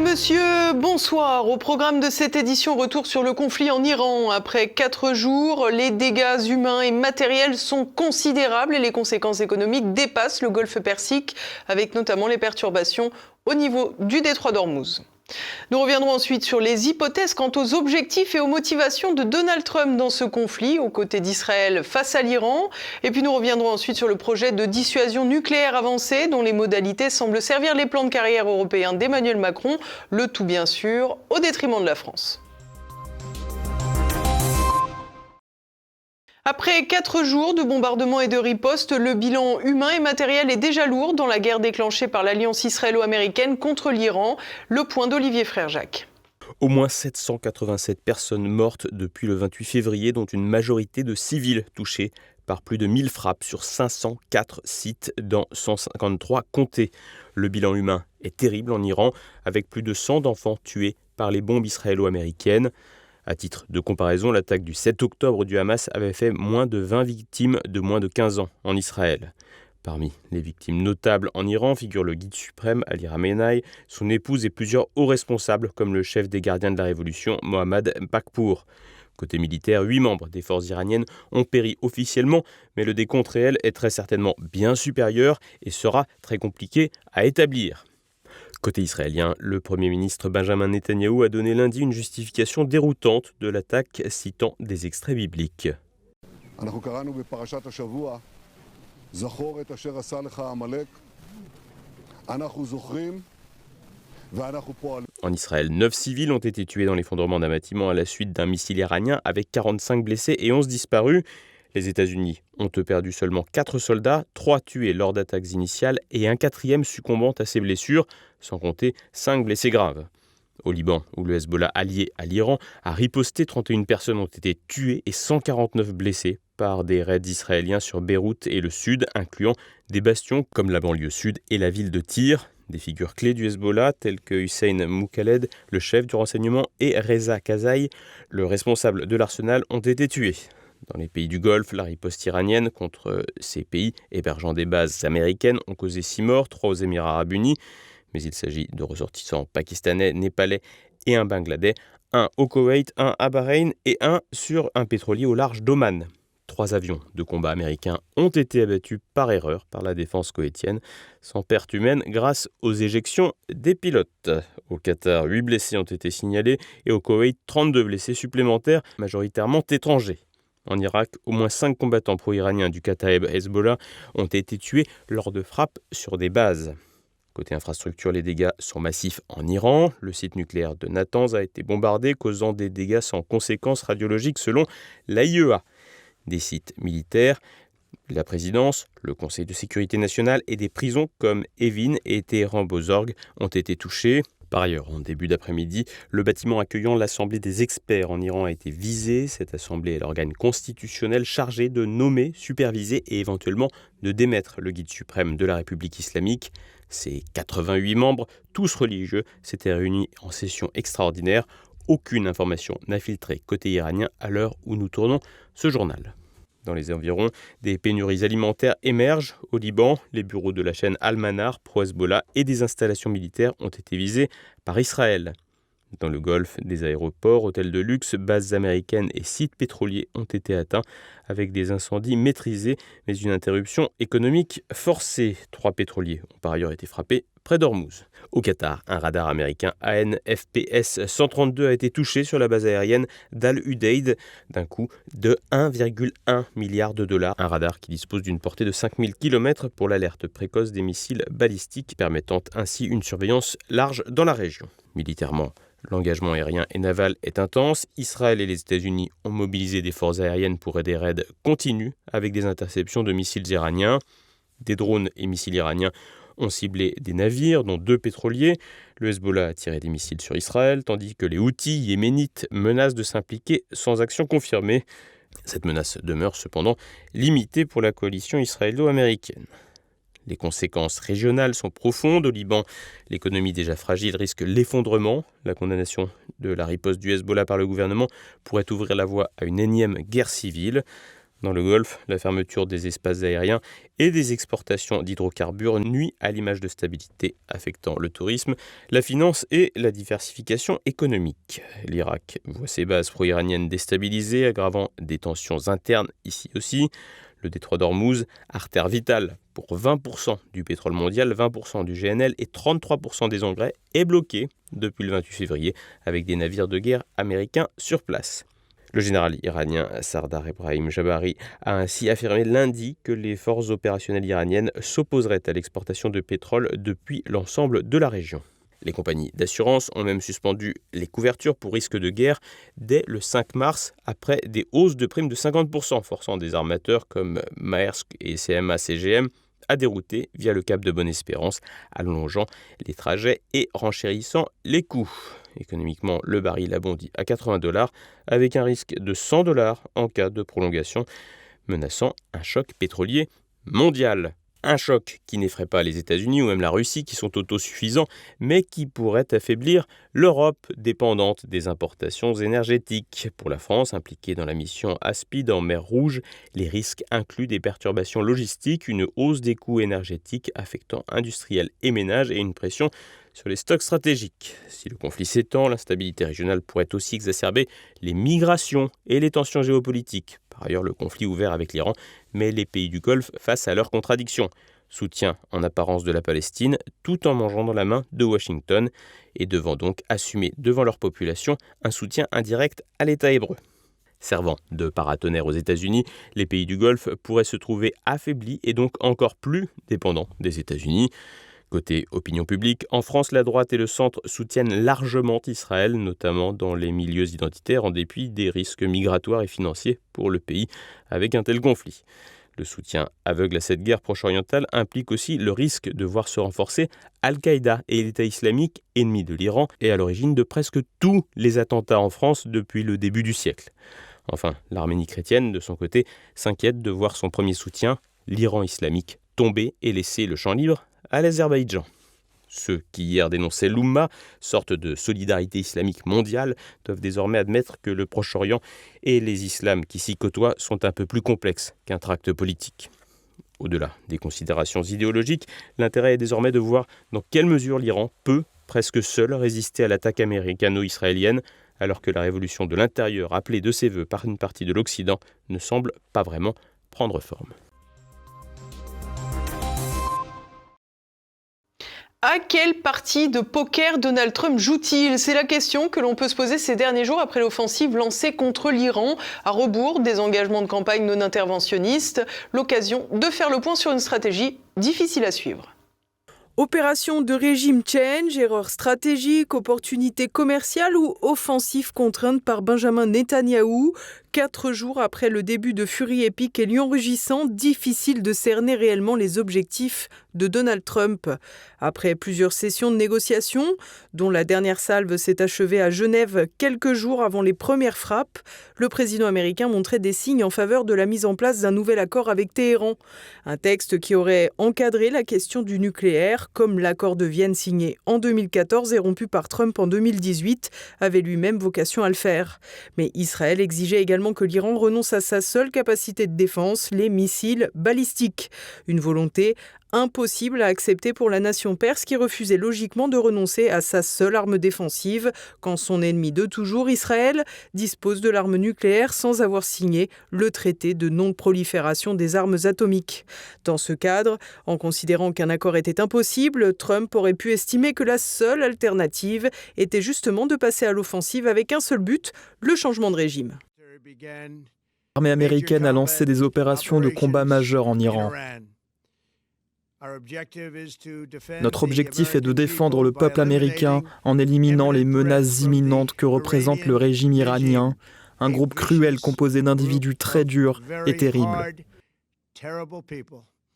Monsieur, bonsoir. Au programme de cette édition, retour sur le conflit en Iran. Après 4 jours, les dégâts humains et matériels sont considérables et les conséquences économiques dépassent le golfe Persique, avec notamment les perturbations au niveau du détroit d'Ormuz. Nous reviendrons ensuite sur les hypothèses quant aux objectifs et aux motivations de Donald Trump dans ce conflit, aux côtés d'Israël face à l'Iran. Et puis nous reviendrons ensuite sur le projet de dissuasion nucléaire avancée, dont les modalités semblent servir les plans de carrière européens d'Emmanuel Macron, le tout bien sûr au détriment de la France. Après 4 jours de bombardements et de ripostes, le bilan humain et matériel est déjà lourd dans la guerre déclenchée par l'alliance israélo-américaine contre l'Iran. Le point d'Olivier Frère-Jacques. Au moins 787 personnes mortes depuis le 28 février, dont une majorité de civils touchés par plus de 1000 frappes sur 504 sites dans 153 comtés. Le bilan humain est terrible en Iran, avec plus de 100 d'enfants tués par les bombes israélo-américaines. À titre de comparaison, l'attaque du 7 octobre du Hamas avait fait moins de 20 victimes de moins de 15 ans en Israël. Parmi les victimes notables en Iran figurent le guide suprême Ali Khamenei, son épouse et plusieurs hauts responsables comme le chef des gardiens de la révolution Mohammad Pakpour. Côté militaire, 8 membres des forces iraniennes ont péri officiellement, mais le décompte réel est très certainement bien supérieur et sera très compliqué à établir. Côté israélien, le Premier ministre Benjamin Netanyahou a donné lundi une justification déroutante de l'attaque, citant des extraits bibliques. En Israël, 9 civils ont été tués dans l'effondrement d'un bâtiment à la suite d'un missile iranien avec 45 blessés et 11 disparus. Les États-Unis ont perdu seulement 4 soldats, 3 tués lors d'attaques initiales et un 4e succombant à ses blessures, sans compter 5 blessés graves. Au Liban, où le Hezbollah allié à l'Iran a riposté, 31 personnes ont été tuées et 149 blessées par des raids israéliens sur Beyrouth et le sud, incluant des bastions comme la banlieue sud et la ville de Tyr. Des figures clés du Hezbollah, telles que Hussein Moukaled, le chef du renseignement, et Reza Kazaï, le responsable de l'arsenal, ont été tués. Dans les pays du Golfe, la riposte iranienne contre ces pays hébergeant des bases américaines ont causé 6 morts, 3 aux Émirats arabes unis. Mais il s'agit de ressortissants pakistanais, népalais et un bangladais, un au Koweït, un à Bahreïn et un sur un pétrolier au large d'Oman. 3 avions de combat américains ont été abattus par erreur par la défense koweïtienne, sans perte humaine grâce aux éjections des pilotes. Au Qatar, 8 blessés ont été signalés et au Koweït, 32 blessés supplémentaires, majoritairement étrangers. En Irak, au moins 5 combattants pro-iraniens du Kataeb Hezbollah ont été tués lors de frappes sur des bases. Côté infrastructure, les dégâts sont massifs en Iran. Le site nucléaire de Natanz a été bombardé, causant des dégâts sans conséquences radiologiques selon l'AIEA. Des sites militaires, la présidence, le Conseil de sécurité nationale et des prisons comme Evin et Téhéran-Bozorg ont été touchés. Par ailleurs, en début d'après-midi, le bâtiment accueillant l'Assemblée des experts en Iran a été visé. Cette assemblée est l'organe constitutionnel chargé de nommer, superviser et éventuellement de démettre le guide suprême de la République islamique. Ses 88 membres, tous religieux, s'étaient réunis en session extraordinaire. Aucune information n'a filtré côté iranien à l'heure où nous tournons ce journal. Dans les environs, des pénuries alimentaires émergent. Au Liban, les bureaux de la chaîne Al-Manar, pro-Hezbollah, et des installations militaires ont été visés par Israël. Dans le Golfe, des aéroports, hôtels de luxe, bases américaines et sites pétroliers ont été atteints avec des incendies maîtrisés, mais une interruption économique forcée. 3 pétroliers ont par ailleurs été frappés près d'Ormuz. Au Qatar, un radar américain AN/FPS 132 a été touché sur la base aérienne d'Al-Udeid d'un coût de 1,1 milliard de dollars. Un radar qui dispose d'une portée de 5000 km pour l'alerte précoce des missiles balistiques, permettant ainsi une surveillance large dans la région. Militairement, l'engagement aérien et naval est intense. Israël et les États-Unis ont mobilisé des forces aériennes pour des raids continus avec des interceptions de missiles iraniens. Des drones et missiles iraniens ont ciblé des navires, dont 2 pétroliers. Le Hezbollah a tiré des missiles sur Israël, tandis que les Houthis yéménites menacent de s'impliquer sans action confirmée. Cette menace demeure cependant limitée pour la coalition israélo-américaine. Les conséquences régionales sont profondes. Au Liban, l'économie déjà fragile risque l'effondrement. La condamnation de la riposte du Hezbollah par le gouvernement pourrait ouvrir la voie à une énième guerre civile. Dans le Golfe, la fermeture des espaces aériens et des exportations d'hydrocarbures nuit à l'image de stabilité affectant le tourisme, la finance et la diversification économique. L'Irak voit ses bases pro-iraniennes déstabilisées, aggravant des tensions internes ici aussi. Le détroit d'Ormuz, artère vitale pour 20% du pétrole mondial, 20% du GNL et 33% des engrais, est bloqué depuis le 28 février avec des navires de guerre américains sur place. Le général iranien Sardar Ebrahim Jabari a ainsi affirmé lundi que les forces opérationnelles iraniennes s'opposeraient à l'exportation de pétrole depuis l'ensemble de la région. Les compagnies d'assurance ont même suspendu les couvertures pour risque de guerre dès le 5 mars après des hausses de primes de 50%, forçant des armateurs comme Maersk et CMA-CGM à dérouter via le cap de Bonne-Espérance, allongeant les trajets et renchérissant les coûts. Économiquement, le baril a bondi à $80 avec un risque de $100 en cas de prolongation, menaçant un choc pétrolier mondial. Un choc qui n'effraie pas les États-Unis ou même la Russie qui sont autosuffisants, mais qui pourrait affaiblir l'Europe dépendante des importations énergétiques. Pour la France, impliquée dans la mission Aspide en mer Rouge, les risques incluent des perturbations logistiques, une hausse des coûts énergétiques affectant industriels et ménages et une pression sur les stocks stratégiques. Si le conflit s'étend, l'instabilité régionale pourrait aussi exacerber les migrations et les tensions géopolitiques. Par ailleurs, le conflit ouvert avec l'Iran met les pays du Golfe face à leurs contradictions. Soutien en apparence de la Palestine, tout en mangeant dans la main de Washington et devant donc assumer devant leur population un soutien indirect à l'État hébreu. Servant de paratonnerre aux États-Unis, les pays du Golfe pourraient se trouver affaiblis et donc encore plus dépendants des États-Unis. Côté opinion publique, en France, la droite et le centre soutiennent largement Israël, notamment dans les milieux identitaires, en dépit des risques migratoires et financiers pour le pays avec un tel conflit. Le soutien aveugle à cette guerre proche-orientale implique aussi le risque de voir se renforcer Al-Qaïda et l'État islamique, ennemi de l'Iran, et à l'origine de presque tous les attentats en France depuis le début du siècle. Enfin, l'Arménie chrétienne, de son côté, s'inquiète de voir son premier soutien, l'Iran islamique, tomber et laisser le champ libre à l'Azerbaïdjan. Ceux qui hier dénonçaient l'Oumma, sorte de solidarité islamique mondiale, doivent désormais admettre que le Proche-Orient et les islams qui s'y côtoient sont un peu plus complexes qu'un tract politique. Au-delà des considérations idéologiques, l'intérêt est désormais de voir dans quelle mesure l'Iran peut, presque seul, résister à l'attaque américano-israélienne, alors que la révolution de l'intérieur, appelée de ses vœux par une partie de l'Occident, ne semble pas vraiment prendre forme. À quelle partie de poker Donald Trump joue-t-il ? C'est la question que l'on peut se poser ces derniers jours après l'offensive lancée contre l'Iran, à rebours des engagements de campagne non interventionnistes. L'occasion de faire le point sur une stratégie difficile à suivre. Opération de régime change, erreur stratégique, opportunité commerciale ou offensive contrainte par Benjamin Netanyahou ? 4 jours après le début de furie épique et lion rugissant, difficile de cerner réellement les objectifs de Donald Trump. Après plusieurs sessions de négociations, dont la dernière salve s'est achevée à Genève quelques jours avant les premières frappes, le président américain montrait des signes en faveur de la mise en place d'un nouvel accord avec Téhéran. Un texte qui aurait encadré la question du nucléaire, comme l'accord de Vienne signé en 2014 et rompu par Trump en 2018, avait lui-même vocation à le faire. Mais Israël exigeait également que l'Iran renonce à sa seule capacité de défense, les missiles balistiques. Une volonté impossible à accepter pour la nation perse qui refusait logiquement de renoncer à sa seule arme défensive quand son ennemi de toujours, Israël, dispose de l'arme nucléaire sans avoir signé le traité de non-prolifération des armes atomiques. Dans ce cadre, en considérant qu'un accord était impossible, Trump aurait pu estimer que la seule alternative était justement de passer à l'offensive avec un seul but, le changement de régime. L'armée américaine a lancé des opérations de combat majeures en Iran. Notre objectif est de défendre le peuple américain en éliminant les menaces imminentes que représente le régime iranien, un groupe cruel composé d'individus très durs et terribles.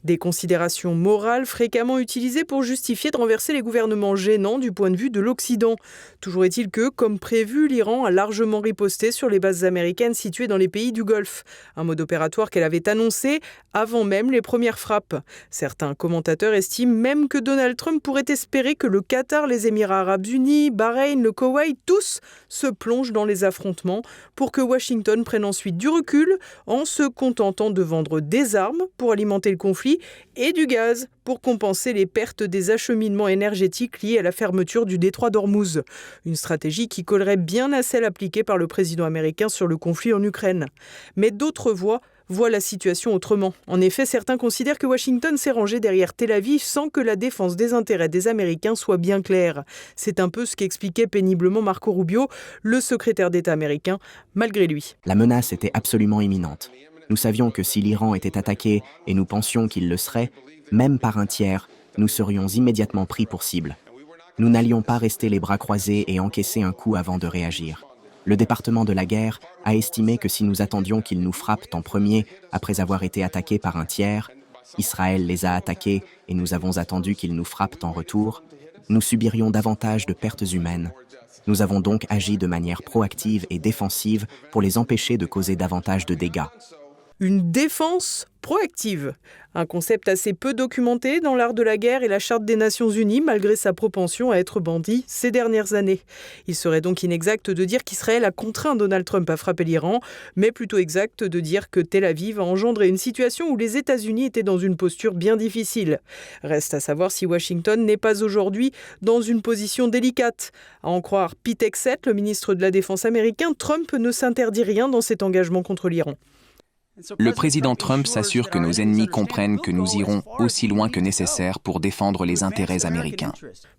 Des considérations morales fréquemment utilisées pour justifier de renverser les gouvernements gênants du point de vue de l'Occident. Toujours est-il que, comme prévu, l'Iran a largement riposté sur les bases américaines situées dans les pays du Golfe. Un mode opératoire qu'elle avait annoncé avant même les premières frappes. Certains commentateurs estiment même que Donald Trump pourrait espérer que le Qatar, les Émirats arabes unis, Bahreïn, le Koweït, tous se plongent dans les affrontements pour que Washington prenne ensuite du recul en se contentant de vendre des armes pour alimenter le conflit et du gaz pour compenser les pertes des acheminements énergétiques liés à la fermeture du détroit d'Ormuz. Une stratégie qui collerait bien à celle appliquée par le président américain sur le conflit en Ukraine. Mais d'autres voient la situation autrement. En effet, certains considèrent que Washington s'est rangé derrière Tel Aviv sans que la défense des intérêts des Américains soit bien claire. C'est un peu ce qu'expliquait péniblement Marco Rubio, le secrétaire d'État américain, malgré lui. La menace était absolument imminente. Nous savions que si l'Iran était attaqué, et nous pensions qu'il le serait, même par un tiers, nous serions immédiatement pris pour cible. Nous n'allions pas rester les bras croisés et encaisser un coup avant de réagir. Le département de la guerre a estimé que si nous attendions qu'ils nous frappent en premier après avoir été attaqués par un tiers, Israël les a attaqués et nous avons attendu qu'ils nous frappent en retour, nous subirions davantage de pertes humaines. Nous avons donc agi de manière proactive et défensive pour les empêcher de causer davantage de dégâts. Une défense proactive. Un concept assez peu documenté dans l'art de la guerre et la Charte des Nations Unies, malgré sa propension à être bandit ces dernières années. Il serait donc inexact de dire qu'Israël a contraint Donald Trump à frapper l'Iran, mais plutôt exact de dire que Tel Aviv a engendré une situation où les États-Unis étaient dans une posture bien difficile. Reste à savoir si Washington n'est pas aujourd'hui dans une position délicate. À en croire Pete Hegseth, le ministre de la Défense américain, Trump ne s'interdit rien dans cet engagement contre l'Iran. Le président Trump s'assure que nos ennemis comprennent que nous irons aussi loin que nécessaire pour défendre les intérêts américains.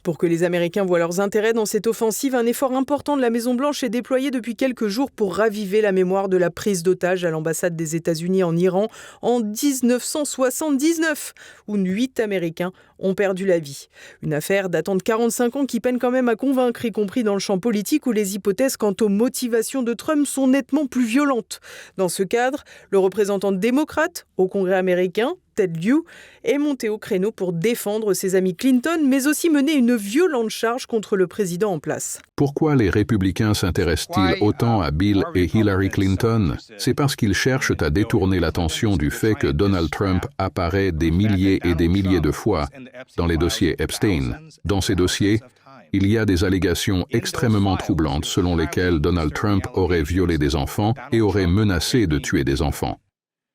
Pour que les Américains voient leurs intérêts dans cette offensive, un effort important de la Maison-Blanche est déployé depuis quelques jours pour raviver la mémoire de la prise d'otage à l'ambassade des États-Unis en Iran en 1979, où 8 Américains ont perdu la vie. Une affaire datant de 45 ans qui peine quand même à convaincre, y compris dans le champ politique où les hypothèses quant aux motivations de Trump sont nettement plus violentes. Dans ce cadre, le représentant démocrate au Congrès américain, Ted Lieu, est monté au créneau pour défendre ses amis Clinton, mais aussi mener une violente charge contre le président en place. Pourquoi les républicains s'intéressent-ils autant à Bill et Hillary Clinton ? C'est parce qu'ils cherchent à détourner l'attention du fait que Donald Trump apparaît des milliers et des milliers de fois dans les dossiers Epstein. Dans ces dossiers, il y a des allégations extrêmement troublantes selon lesquelles Donald Trump aurait violé des enfants et aurait menacé de tuer des enfants.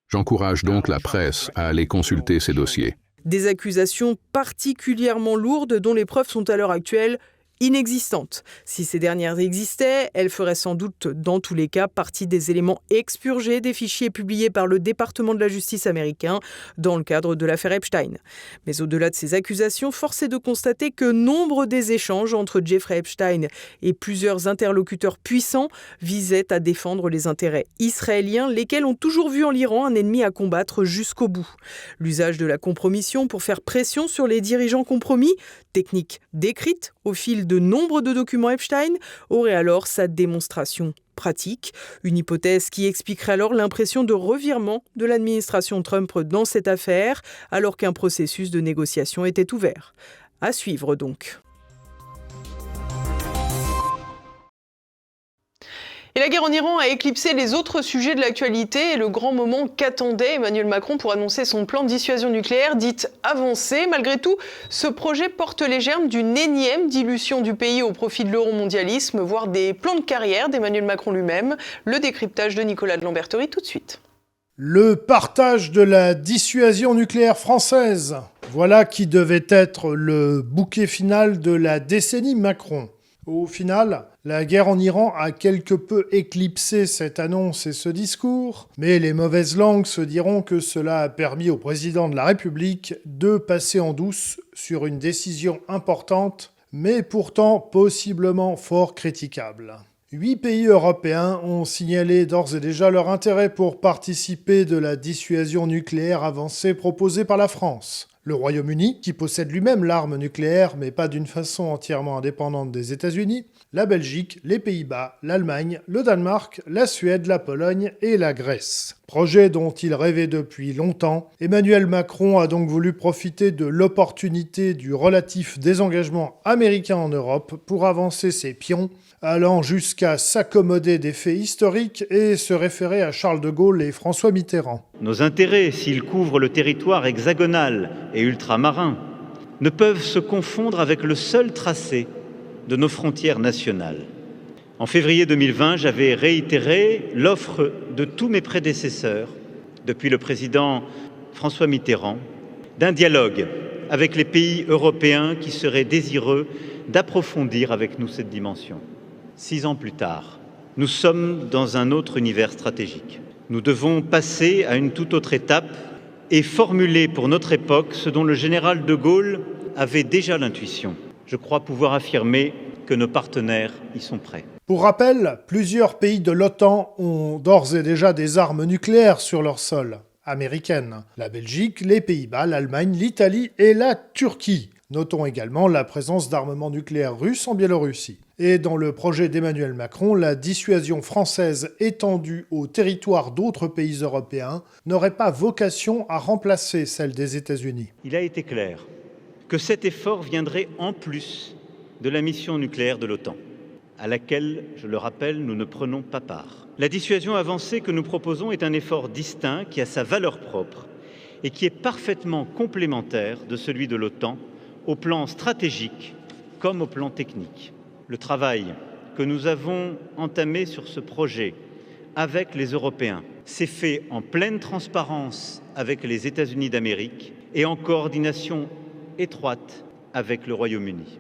J'encourage donc la presse à aller consulter ces dossiers. Des accusations particulièrement lourdes dont les preuves sont à l'heure actuelle inexistantes. Si ces dernières existaient, elles feraient sans doute, dans tous les cas, partie des éléments expurgés des fichiers publiés par le département de la justice américain dans le cadre de l'affaire Epstein. Mais au-delà de ces accusations, force est de constater que nombre des échanges entre Jeffrey Epstein et plusieurs interlocuteurs puissants visaient à défendre les intérêts israéliens, lesquels ont toujours vu en l'Iran un ennemi à combattre jusqu'au bout. L'usage de la compromission pour faire pression sur les dirigeants compromis, technique décrite au fil de nombre de documents Epstein, aurait alors sa démonstration pratique. Une hypothèse qui expliquerait alors l'impression de revirement de l'administration Trump dans cette affaire, alors qu'un processus de négociation était ouvert. À suivre donc. Et la guerre en Iran a éclipsé les autres sujets de l'actualité et le grand moment qu'attendait Emmanuel Macron pour annoncer son plan de dissuasion nucléaire, dite avancé. Malgré tout, ce projet porte les germes d'une énième dilution du pays au profit de l'euromondialisme, voire des plans de carrière d'Emmanuel Macron lui-même. Le décryptage de Nicolas de Lamberterie tout de suite. Le partage de la dissuasion nucléaire française. Voilà qui devait être le bouquet final de la décennie Macron. Au final, la guerre en Iran a quelque peu éclipsé cette annonce et ce discours, mais les mauvaises langues se diront que cela a permis au président de la République de passer en douce sur une décision importante, mais pourtant possiblement fort critiquable. 8 pays européens ont signalé d'ores et déjà leur intérêt pour participer de la dissuasion nucléaire avancée proposée par la France. Le Royaume-Uni, qui possède lui-même l'arme nucléaire, mais pas d'une façon entièrement indépendante des États-Unis, la Belgique, les Pays-Bas, l'Allemagne, le Danemark, la Suède, la Pologne et la Grèce. Projet dont il rêvait depuis longtemps, Emmanuel Macron a donc voulu profiter de l'opportunité du relatif désengagement américain en Europe pour avancer ses pions, allant jusqu'à s'accommoder des faits historiques et se référer à Charles de Gaulle et François Mitterrand. Nos intérêts, s'ils couvrent le territoire hexagonal et ultramarin, ne peuvent se confondre avec le seul tracé de nos frontières nationales. En février 2020, j'avais réitéré l'offre de tous mes prédécesseurs, depuis le président François Mitterrand, d'un dialogue avec les pays européens qui seraient désireux d'approfondir avec nous cette dimension. 6 ans plus tard, nous sommes dans un autre univers stratégique. Nous devons passer à une toute autre étape et formuler pour notre époque ce dont le général de Gaulle avait déjà l'intuition. Je crois pouvoir affirmer que nos partenaires y sont prêts. Pour rappel, plusieurs pays de l'OTAN ont d'ores et déjà des armes nucléaires sur leur sol, américaines. La Belgique, les Pays-Bas, l'Allemagne, l'Italie et la Turquie. Notons également la présence d'armements nucléaires russes en Biélorussie. Et dans le projet d'Emmanuel Macron, la dissuasion française étendue au territoire d'autres pays européens n'aurait pas vocation à remplacer celle des États-Unis. Il a été clair que cet effort viendrait en plus de la mission nucléaire de l'OTAN, à laquelle, je le rappelle, nous ne prenons pas part. La dissuasion avancée que nous proposons est un effort distinct qui a sa valeur propre et qui est parfaitement complémentaire de celui de l'OTAN au plan stratégique comme au plan technique. Le travail que nous avons entamé sur ce projet avec les Européens s'est fait en pleine transparence avec les États-Unis d'Amérique et en coordination étroite avec le Royaume-Uni.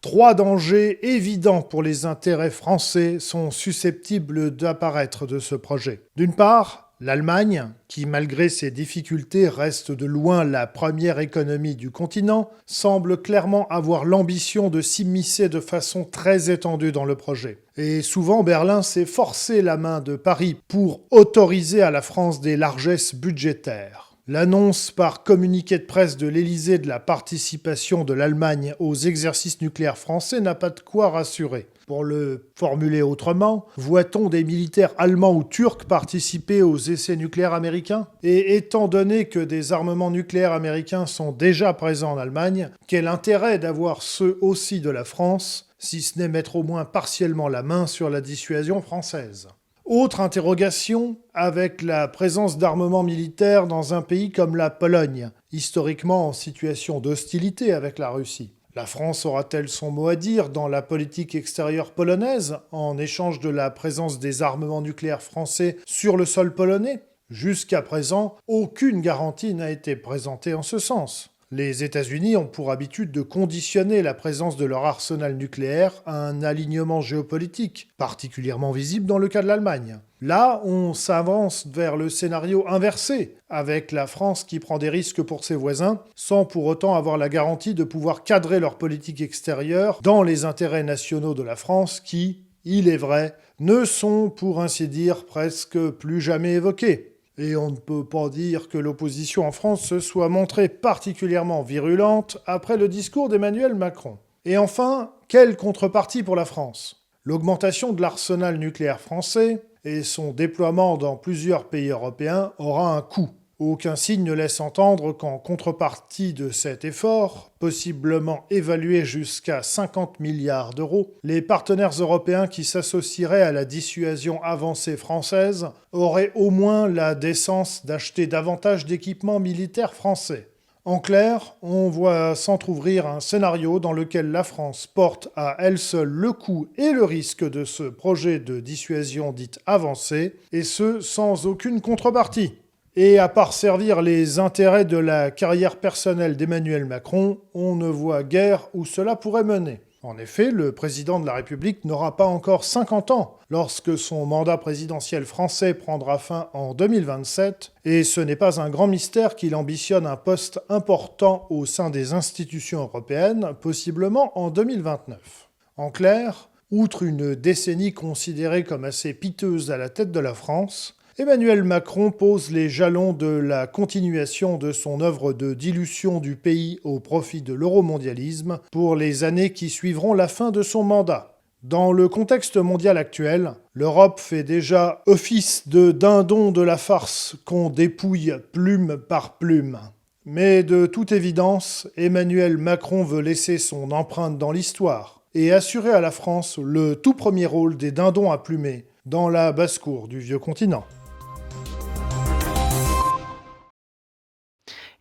3 dangers évidents pour les intérêts français sont susceptibles d'apparaître de ce projet. D'une part, l'Allemagne, qui malgré ses difficultés reste de loin la première économie du continent, semble clairement avoir l'ambition de s'immiscer de façon très étendue dans le projet. Et souvent, Berlin s'est forcé la main de Paris pour autoriser à la France des largesses budgétaires. L'annonce par communiqué de presse de l'Élysée de la participation de l'Allemagne aux exercices nucléaires français n'a pas de quoi rassurer. Pour le formuler autrement, voit-on des militaires allemands ou turcs participer aux essais nucléaires américains ? Et étant donné que des armements nucléaires américains sont déjà présents en Allemagne, quel intérêt d'avoir ceux aussi de la France, si ce n'est mettre au moins partiellement la main sur la dissuasion française ? Autre interrogation, avec la présence d'armements militaires dans un pays comme la Pologne, historiquement en situation d'hostilité avec la Russie. La France aura-t-elle son mot à dire dans la politique extérieure polonaise, en échange de la présence des armements nucléaires français sur le sol polonais ? Jusqu'à présent, aucune garantie n'a été présentée en ce sens. Les États-Unis ont pour habitude de conditionner la présence de leur arsenal nucléaire à un alignement géopolitique, particulièrement visible dans le cas de l'Allemagne. Là, on s'avance vers le scénario inversé, avec la France qui prend des risques pour ses voisins, sans pour autant avoir la garantie de pouvoir cadrer leur politique extérieure dans les intérêts nationaux de la France qui, il est vrai, ne sont pour ainsi dire presque plus jamais évoqués. Et on ne peut pas dire que l'opposition en France se soit montrée particulièrement virulente après le discours d'Emmanuel Macron. Et enfin, quelle contrepartie pour la France ? L'augmentation de l'arsenal nucléaire français et son déploiement dans plusieurs pays européens aura un coût. Aucun signe ne laisse entendre qu'en contrepartie de cet effort, possiblement évalué jusqu'à 50 milliards d'euros, les partenaires européens qui s'associeraient à la dissuasion avancée française auraient au moins la décence d'acheter davantage d'équipements militaires français. En clair, on voit s'entrouvrir un scénario dans lequel la France porte à elle seule le coût et le risque de ce projet de dissuasion dite avancée, et ce sans aucune contrepartie. Et à part servir les intérêts de la carrière personnelle d'Emmanuel Macron, on ne voit guère où cela pourrait mener. En effet, le président de la République n'aura pas encore 50 ans lorsque son mandat présidentiel français prendra fin en 2027, et ce n'est pas un grand mystère qu'il ambitionne un poste important au sein des institutions européennes, possiblement en 2029. En clair, outre une décennie considérée comme assez piteuse à la tête de la France, Emmanuel Macron pose les jalons de la continuation de son œuvre de dilution du pays au profit de l'euromondialisme pour les années qui suivront la fin de son mandat. Dans le contexte mondial actuel, l'Europe fait déjà office de dindon de la farce qu'on dépouille plume par plume. Mais de toute évidence, Emmanuel Macron veut laisser son empreinte dans l'histoire et assurer à la France le tout premier rôle des dindons à plumer dans la basse-cour du vieux continent.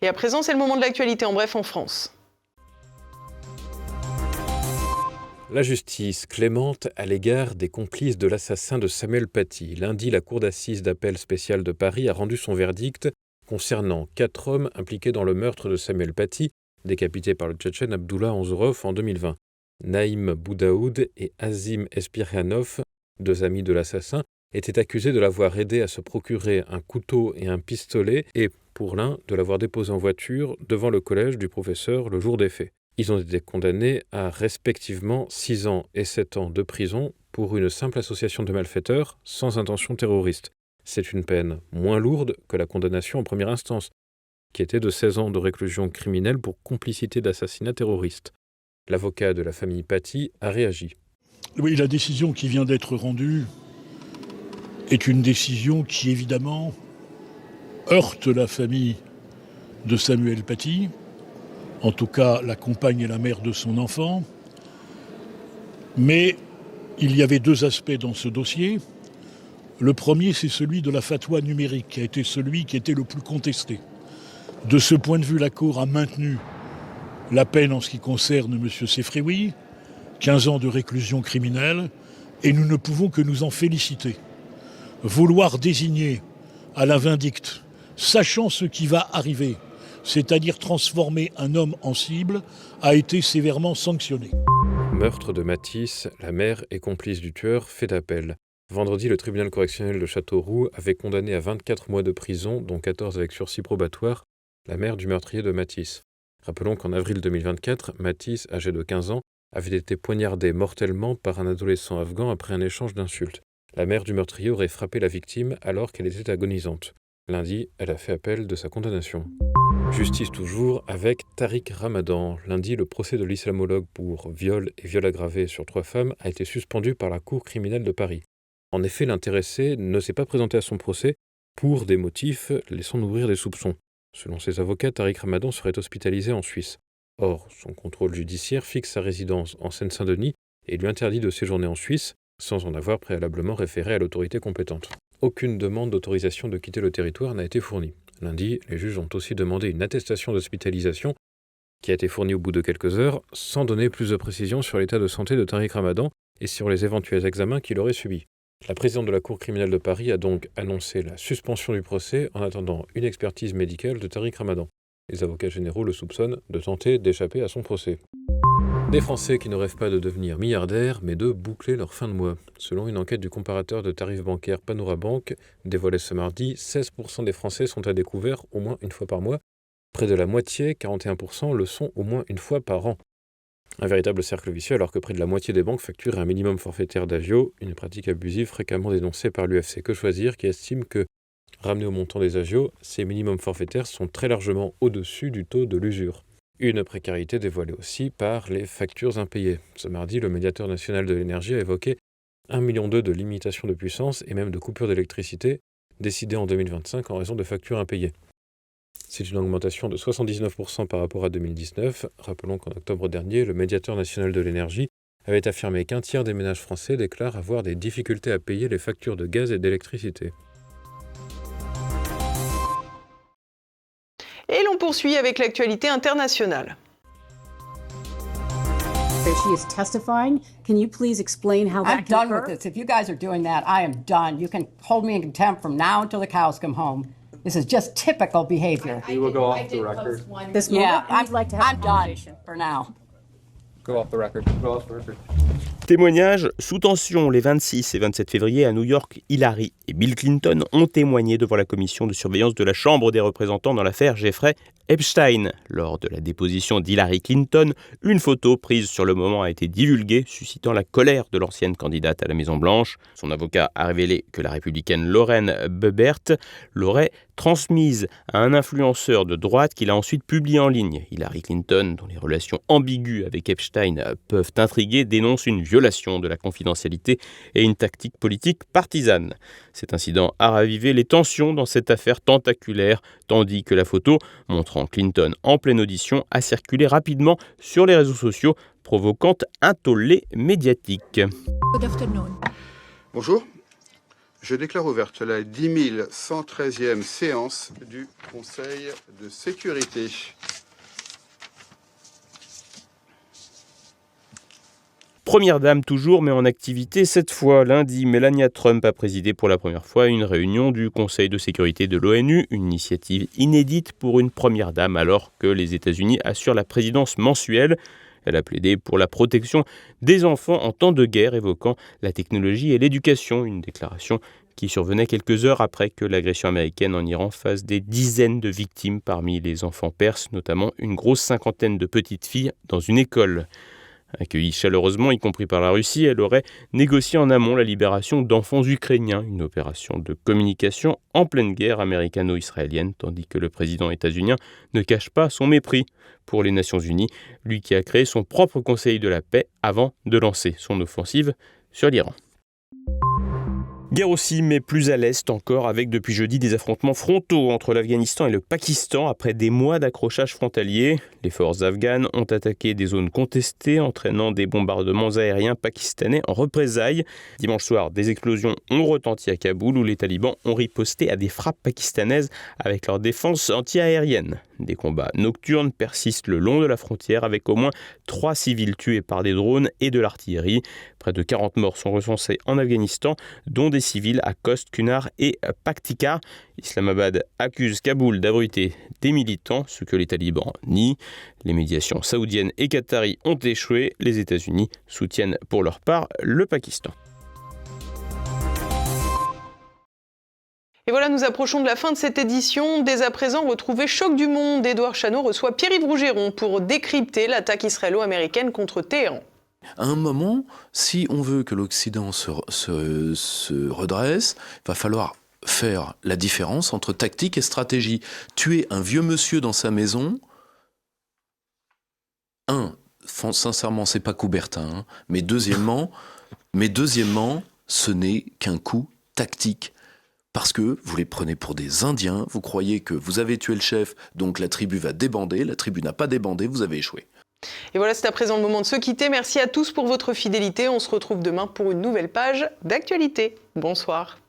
Et à présent, c'est le moment de l'actualité en bref en France. La justice clémente à l'égard des complices de l'assassin de Samuel Paty. Lundi, la Cour d'assises d'appel spéciale de Paris a rendu son verdict concernant 4 hommes impliqués dans le meurtre de Samuel Paty, décapité par le Tchétchène Abdullah Anzourov en 2020. Naïm Boudaoud et Azim Espirianov, 2 amis de l'assassin, étaient accusés de l'avoir aidé à se procurer un couteau et un pistolet et, pour l'un, de l'avoir déposé en voiture devant le collège du professeur le jour des faits. Ils ont été condamnés à respectivement 6 ans et 7 ans de prison pour une simple association de malfaiteurs sans intention terroriste. C'est une peine moins lourde que la condamnation en première instance, qui était de 16 ans de réclusion criminelle pour complicité d'assassinat terroriste. L'avocat de la famille Paty a réagi. Oui, la décision qui vient d'être rendue est une décision qui, évidemment, heurte la famille de Samuel Paty, en tout cas la compagne et la mère de son enfant. Mais il y avait 2 aspects dans ce dossier. Le premier, c'est celui de la fatwa numérique, qui a été celui qui était le plus contesté. De ce point de vue, la Cour a maintenu la peine en ce qui concerne M. Sefrioui, 15 ans de réclusion criminelle, et nous ne pouvons que nous en féliciter. Vouloir désigner à la vindicte, sachant ce qui va arriver, c'est-à-dire transformer un homme en cible, a été sévèrement sanctionné. Meurtre de Matisse, la mère et complice du tueur fait appel. Vendredi, le tribunal correctionnel de Châteauroux avait condamné à 24 mois de prison, dont 14 avec sursis probatoire, la mère du meurtrier de Matisse. Rappelons qu'en avril 2024, Matisse, âgé de 15 ans, avait été poignardé mortellement par un adolescent afghan après un échange d'insultes. La mère du meurtrier aurait frappé la victime alors qu'elle était agonisante. Lundi, elle a fait appel de sa condamnation. Justice toujours avec Tariq Ramadan. Lundi, le procès de l'islamologue pour viol et viol aggravé sur 3 femmes a été suspendu par la Cour criminelle de Paris. En effet, l'intéressé ne s'est pas présenté à son procès pour des motifs laissant nourrir des soupçons. Selon ses avocats, Tariq Ramadan serait hospitalisé en Suisse. Or, son contrôle judiciaire fixe sa résidence en Seine-Saint-Denis et lui interdit de séjourner en Suisse sans en avoir préalablement référé à l'autorité compétente. Aucune demande d'autorisation de quitter le territoire n'a été fournie. Lundi, les juges ont aussi demandé une attestation d'hospitalisation qui a été fournie au bout de quelques heures, sans donner plus de précisions sur l'état de santé de Tariq Ramadan et sur les éventuels examens qu'il aurait subis. La présidente de la Cour criminelle de Paris a donc annoncé la suspension du procès en attendant une expertise médicale de Tariq Ramadan. Les avocats généraux le soupçonnent de tenter d'échapper à son procès. Des Français qui ne rêvent pas de devenir milliardaires, mais de boucler leur fin de mois. Selon une enquête du comparateur de tarifs bancaires Panorabank, dévoilée ce mardi, 16% des Français sont à découvert au moins une fois par mois. Près de la moitié, 41%, le sont au moins une fois par an. Un véritable cercle vicieux alors que près de la moitié des banques facturent un minimum forfaitaire d'agio, une pratique abusive fréquemment dénoncée par l'UFC Que Choisir qui estime que, ramenés au montant des agios, ces minimums forfaitaires sont très largement au-dessus du taux de l'usure. Une précarité dévoilée aussi par les factures impayées. Ce mardi, le médiateur national de l'énergie a évoqué 1,2 million de limitations de puissance et même de coupures d'électricité décidées en 2025 en raison de factures impayées. C'est une augmentation de 79% par rapport à 2019. Rappelons qu'en octobre dernier, le médiateur national de l'énergie avait affirmé qu'un tiers des ménages français déclarent avoir des difficultés à payer les factures de gaz et d'électricité. Et l'on poursuit avec l'actualité internationale. She is testifying. Can you please explain how that I'm done with this. If you guys are doing that, I am done. You can hold me in contempt from now until the cows come home. This is just typical behavior. We will go off the record. This moment, I'd like to have a conversation. For now. Go off the record. Go off the record. Témoignages sous tension. Les 26 et 27 février à New York, Hillary et Bill Clinton ont témoigné devant la commission de surveillance de la Chambre des représentants dans l'affaire Jeffrey Epstein. Lors de la déposition d'Hillary Clinton, une photo prise sur le moment a été divulguée, suscitant la colère de l'ancienne candidate à la Maison-Blanche. Son avocat a révélé que la républicaine Lauren Boebert l'aurait transmise à un influenceur de droite qu'il a ensuite publié en ligne. Hillary Clinton, dont les relations ambiguës avec Epstein peuvent intriguer, dénonce une violence violation de la confidentialité et une tactique politique partisane. Cet incident a ravivé les tensions dans cette affaire tentaculaire, tandis que la photo montrant Clinton en pleine audition a circulé rapidement sur les réseaux sociaux, provoquant un tollé médiatique. Bonjour. Je déclare ouverte la 10 113e séance du Conseil de sécurité. Première dame toujours, mais en activité cette fois. Lundi, Melania Trump a présidé pour la première fois une réunion du Conseil de sécurité de l'ONU, une initiative inédite pour une première dame alors que les États-Unis assurent la présidence mensuelle. Elle a plaidé pour la protection des enfants en temps de guerre, évoquant la technologie et l'éducation, une déclaration qui survenait quelques heures après que l'agression américaine en Iran fasse des dizaines de victimes parmi les enfants perses, notamment une grosse cinquantaine de petites filles dans une école. Accueillie chaleureusement, y compris par la Russie, elle aurait négocié en amont la libération d'enfants ukrainiens, une opération de communication en pleine guerre américano-israélienne, tandis que le président états-unien ne cache pas son mépris pour les Nations Unies, lui qui a créé son propre Conseil de la paix avant de lancer son offensive sur l'Iran. Guerre aussi, mais plus à l'est encore, avec depuis jeudi des affrontements frontaux entre l'Afghanistan et le Pakistan après des mois d'accrochage frontalier. Les forces afghanes ont attaqué des zones contestées, entraînant des bombardements aériens pakistanais en représailles. Dimanche soir, des explosions ont retenti à Kaboul, où les talibans ont riposté à des frappes pakistanaises avec leur défense anti-aérienne. Des combats nocturnes persistent le long de la frontière, avec au moins 3 civils tués par des drones et de l'artillerie. Près de 40 morts sont recensés en Afghanistan, dont des civils à Khost, Kunar et Paktika. Islamabad accuse Kaboul d'abriter des militants, ce que les talibans nient. Les médiations saoudiennes et qataries ont échoué. Les États-Unis soutiennent pour leur part le Pakistan. Et voilà, nous approchons de la fin de cette édition. Dès à présent, retrouvez Choc du Monde. Édouard Chano reçoit Pierre-Yves Rougeron pour décrypter l'attaque israélo-américaine contre Téhéran. À un moment, si on veut que l'Occident se redresse, il va falloir faire la différence entre tactique et stratégie. Tuer un vieux monsieur dans sa maison, sincèrement, c'est pas Coubertin, hein, mais deuxièmement, ce n'est qu'un coup tactique. Parce que vous les prenez pour des Indiens, vous croyez que vous avez tué le chef, donc la tribu va débander, la tribu n'a pas débandé, vous avez échoué. Et voilà, c'est à présent le moment de se quitter. Merci à tous pour votre fidélité. On se retrouve demain pour une nouvelle page d'actualité. Bonsoir.